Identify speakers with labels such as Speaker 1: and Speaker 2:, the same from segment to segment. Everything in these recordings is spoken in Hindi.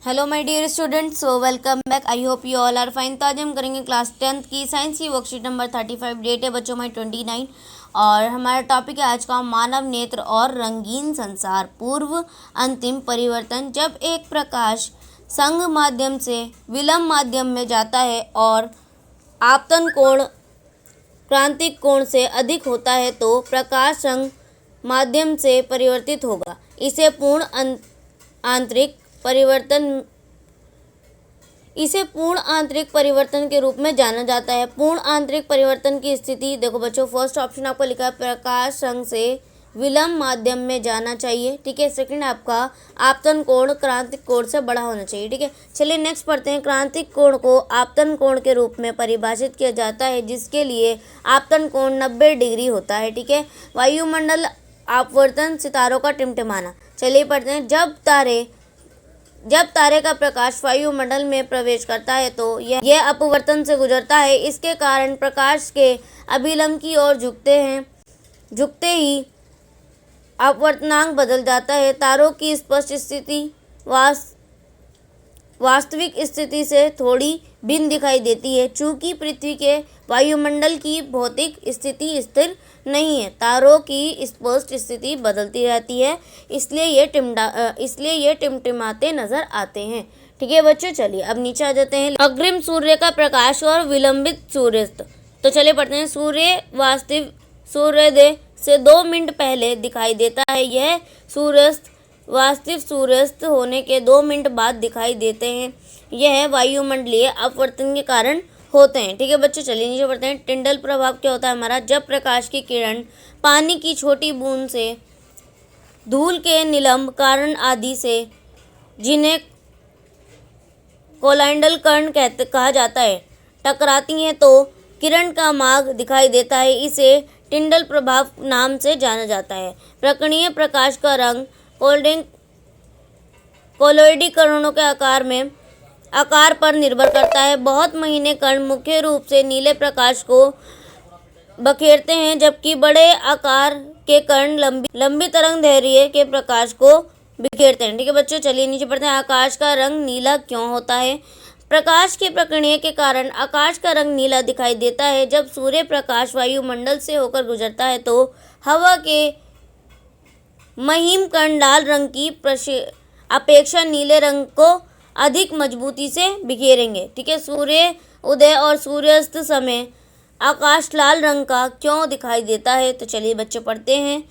Speaker 1: Hello my dear students, so welcome back. I hope you all are fine. तो आज हम करेंगे क्लास 10th की साइंस की वर्कशीट नंबर 35। डेट है बच्चों में 29 और हमारा टॉपिक है आज का मानव नेत्र और रंगीन संसार। पूर्व अंतिम परिवर्तन। जब एक प्रकाश संग माध्यम से विलंब माध्यम में जाता है और आपतन कोण क्रांतिक कोण से अधिक होता है तो प्रकाश संग माध्यम से परिवर्तित होगा। इसे पूर्ण आंतरिक आंतरिक परिवर्तन के रूप में जाना जाता है। पूर्ण आंतरिक परिवर्तन की स्थिति देखो बच्चों, फर्स्ट ऑप्शन आपको लिखा है प्रकाश संग से विलंब माध्यम में जाना चाहिए, ठीक है। सेकंड आपका आपतन कोण क्रांतिक कोण से बड़ा होना चाहिए, ठीक है। चलिए नेक्स्ट पढ़ते हैं। क्रांतिक कोण को आपतन कोण के रूप में परिभाषित किया जाता है जिसके लिए आपतन कोण 90 डिग्री होता है, ठीक है। वायुमंडल अपवर्तन सितारों का टिमटिमाना। चलिए पढ़ते हैं। जब तारे का प्रकाश वायुमंडल में प्रवेश करता है तो यह अपवर्तन से गुजरता है। इसके कारण प्रकाश के अभिलंब की ओर झुकते ही अपवर्तनांक बदल जाता है। तारों की स्पष्ट स्थिति वास्तविक स्थिति से थोड़ी भिन्न दिखाई देती है। चूंकि पृथ्वी के वायुमंडल की भौतिक स्थिति स्थिर नहीं है, तारों की स्पष्ट स्थिति बदलती रहती है, इसलिए ये टिमटिमाते नजर आते हैं, ठीक है बच्चों। चलिए अब नीचे आ जाते हैं। अग्रिम सूर्य का प्रकाश और विलंबित सूर्यास्त। तो चलिए पढ़ते हैं। सूर्य वास्तविक सूर्योदय से 2 मिनट पहले दिखाई देता है। यह सूर्यास्त वास्तविक सूर्यास्त होने के 2 मिनट बाद दिखाई देते हैं। यह वायुमंडलीय अपवर्तन के कारण होते हैं, ठीक है बच्चों। चलिए नीचे पढ़ते हैं। टिंडल प्रभाव क्या होता है हमारा? जब प्रकाश की किरण पानी की छोटी बूंद से धूल के निलंब कारण आदि से, जिन्हें कोलाइडल कण कहा जाता है, टकराती हैं तो किरण का मार्ग दिखाई देता है। इसे टिंडल प्रभाव नाम से जाना जाता है। प्रकीर्णन प्रकाश का रंग कोलोइडी कणों के आकार पर निर्भर करता है। बहुत महीने कण मुख्य रूप से नीले प्रकाश को बखेरते हैं, जबकि बड़े आकार के कण लंबी तरंग दैर्घ्य के प्रकाश को बिखेरते हैं, ठीक है बच्चों। चलिए नीचे पढ़ते हैं। आकाश का रंग नीला क्यों होता है? प्रकाश के प्रकीर्णन के कारण आकाश का रंग नीला दिखाई देता है। जब सूर्य प्रकाश वायुमंडल से होकर गुजरता है तो हवा के महीन कण लाल रंग की अपेक्षा नीले रंग को अधिक मजबूती से बिखेरेंगे, ठीक है। सूर्य उदय और सूर्यास्त समय आकाश लाल रंग का क्यों दिखाई देता है? तो चलिए बच्चे पढ़ते हैं।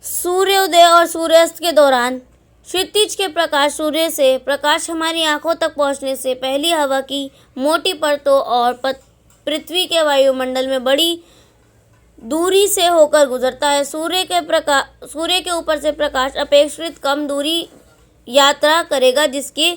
Speaker 1: सूर्योदय और सूर्यास्त के दौरान क्षितिज के प्रकाश सूर्य से प्रकाश हमारी आंखों तक पहुंचने से पहली हवा की मोटी परतों और पृथ्वी के वायुमंडल में बड़ी दूरी से होकर गुजरता है। सूर्य के ऊपर से प्रकाश अपेक्षाकृत कम दूरी यात्रा करेगा, जिसके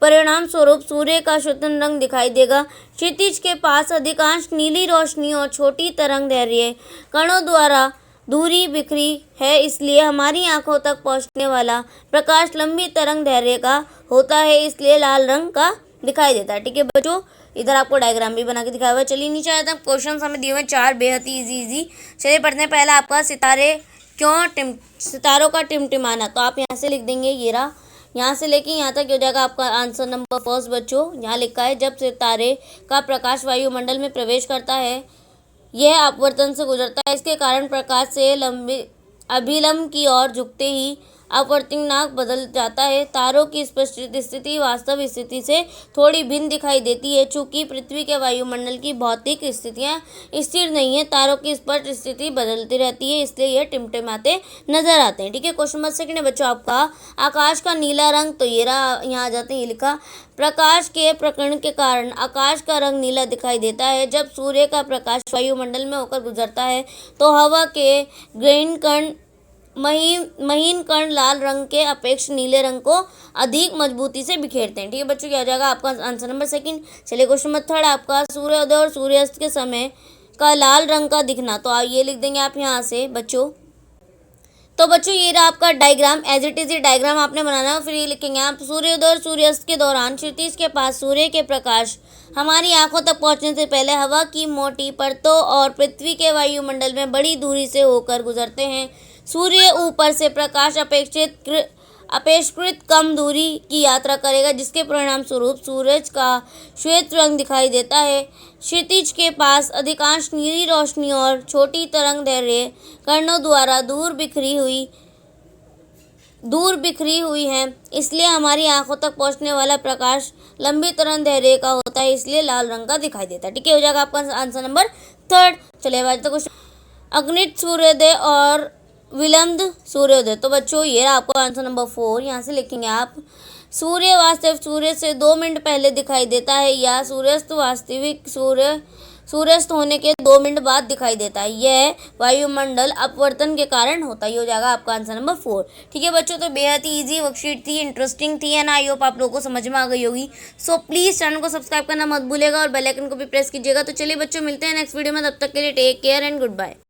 Speaker 1: परिणाम स्वरूप सूर्य का शुद्ध रंग दिखाई देगा। क्षितिज के पास अधिकांश नीली रोशनी और छोटी तरंग दैर्घ्य कणों द्वारा दूरी बिखरी है, इसलिए हमारी आंखों तक पहुंचने वाला प्रकाश लंबी तरंग दैर्घ्य का होता है, इसलिए लाल रंग का दिखाई देता है, ठीक है बच्चों। इधर आपको डायग्राम भी बना के दिखाया हुआ है। चलिए नीचे आते हैं। क्वेश्चन हमें दिए हुए 4 बेहद ही इजी। चलिए पढ़ते हैं। पहला आपका सितारों का टिमटिमाना। तो आप यहाँ से लिख देंगे, ये रहा, यहाँ से लेके यहाँ तक हो जाएगा आपका आंसर नंबर फर्स्ट बच्चों। यहाँ लिखा है जब सितारे का प्रकाश वायुमंडल में प्रवेश करता है, यह अपवर्तन से गुजरता है। इसके कारण प्रकाश से अभिलंब की ओर झुकते ही अपवर्तनांक बदल जाता है। तारों की स्पष्ट स्थिति वास्तविक स्थिति से थोड़ी भिन्न दिखाई देती है। चूंकि पृथ्वी के वायुमंडल की भौतिक स्थितियां स्थिर नहीं है, तारों की स्पष्ट स्थिति बदलती रहती है, इसलिए यह टिमटिमाते नजर आते हैं, ठीक है। क्वेश्चन नंबर सेकंड है बच्चों आपका आकाश का नीला रंग। तो ये रहा, यहाँ आ जाते हैं, ये लिखा, प्रकाश के प्रकीर्णन के कारण आकाश का रंग नीला दिखाई देता है। जब सूर्य का प्रकाश वायुमंडल में होकर गुजरता है तो हवा के ग्रेन कण महीन कण लाल रंग के अपेक्षा नीले रंग को अधिक मजबूती से बिखेरते हैं, ठीक है बच्चों। क्या हो जाएगा आपका आंसर नंबर सेकंड। चलिए क्वेश्चन नंबर थर्ड आपका सूर्योदय और सूर्यास्त के समय का लाल रंग का दिखना। तो आप ये लिख देंगे आप यहाँ से बच्चों। तो बच्चों ये रहा आपका डायग्राम, एज इट इज ये डायग्राम आपने बनाना है। फिर ये लिखेंगे आप सूर्योदय और सूर्यास्त के दौरान क्षितिज के पास सूर्य के प्रकाश हमारी आंखों तक पहुंचने से पहले हवा की मोटी परतों और पृथ्वी के वायुमंडल में बड़ी दूरी से होकर गुजरते हैं। सूर्य ऊपर से प्रकाश अपेक्षाकृत कम दूरी की यात्रा करेगा, जिसके परिणाम स्वरूप सूरज का श्वेत रंग दिखाई देता है। क्षितिज के पास अधिकांश नीली रोशनी और छोटी तरंगदैर्घ्य किरणों द्वारा दूर बिखरी हुई है, इसलिए हमारी आंखों तक पहुंचने वाला प्रकाश लंबी तरंगदैर्घ्य का होता है, इसलिए लाल रंग का दिखाई देता है। ठीक है, हो जाएगा आपका आंसर नंबर 3। चलिए बात तो अग्नित सूर्योदय और विलंब सूर्योदय। तो बच्चों ये रहा आपको आंसर नंबर 4। यहाँ से लिखेंगे आप, सूर्य वास्तव सूर्य से 2 मिनट पहले दिखाई देता है, या सूर्यास्त वास्तविक सूर्यास्त होने के 2 मिनट बाद दिखाई देता है। यह वायुमंडल अपवर्तन के कारण होता है। ये हो जाएगा आपका आंसर नंबर 4। ठीक है बच्चों, तो बेहद ही ईजी वर्कशीट थी, इंटरेस्टिंग थी एंड आई होप आप लोगों को समझ में आ गई होगी। सो प्लीज़ चैनल को सब्सक्राइब करना मत भूलिएगा और बेल आइकन को भी प्रेस कीजिएगा। तो चलिए बच्चों, मिलते हैं नेक्स्ट वीडियो में, तब तक के लिए take care and good bye.